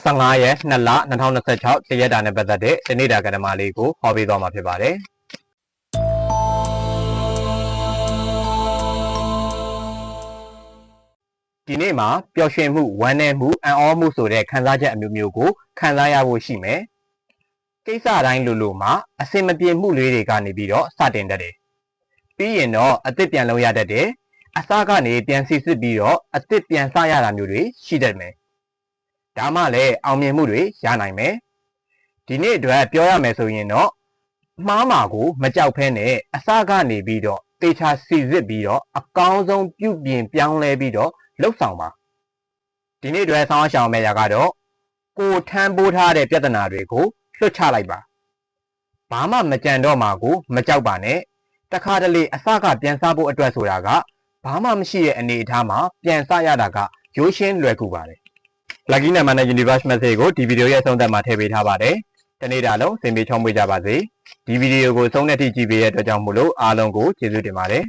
15ရက်2လ2026တရက်တာနဲ့ပတ်သက်တဲ့တနေ့တာကဏ္ဍမလေးကိုဟောပေးသွားမှာဖြစ်ပါတယ်ဒီနေ့မှာပျော်ရွှင်မှုဝမ်းနည်းမှုအံ့ဩမှုဆိုတဲ့ခံစားချက်အမျိုးမျိုးကိုခံစားရဖို့ရှိမယ်ကိစ္စတိုင်းလိုမှာအစင်မပြေမှုလေးတွေကနေပြီးတော့စတင်တတ်တယ်ပြီးရင်တော့အသစ်ပြန်လုပ်ရတတ်တယ်အစကနေပြန်စီစစ်ပြီးတော့အသစ်ပြန်စရတာမျိုးတွေရှိတတ်မယ်ဒါမှလည်းအောင်မြင်မှုတွေရနိုင်မယ်ဒီနေ့အတွက်ပြောရမယ်ဆိုရင်တော့မှားမှာကိုမကြောက်ဖဲနဲ့အစကနေပြီးတော့တေချာစီစစ်ပြီးတော့အကောင်းဆုံးပြုပြင်ပြောင်းလဲပြီးတော့လှုပ်ဆောင်ပါဒီနေ့အတွက်ဆောင်းရှောင်းမဲ့ရာကတော့ကိုထမ်းပိုးထားတဲ့ပြဿနာတွေကိုလွှတ်ချလိုက်ပါဘာမှမကြံတော့မှာကိုမကြောက်ပါနဲ့တခါတလေအစကပြန်စားဖို့အတွက်ဆိုတာကဘာမှမရှိတဲ့အနေအထားမှာပြန်စရတာကရိုးရှင်းလွယ်ကူပါတယ် Lucky Number နဲ့ Universe Message ကိုဒီဗီဒီယိုရဲ့အဆုံးသတ်မှာထည့်ပေးထားပါတယ်တနေ့တာလုံးစင်ပြေချောင်းမွေးကြပါစေဒီဗီဒီယိုကိုဆုံးတဲ့ထိကြည့်ပေးတဲ့အတွက်ကြောင့်မို့လို့အားလုံးကိုကျေးဇူးတင်ပါတယ်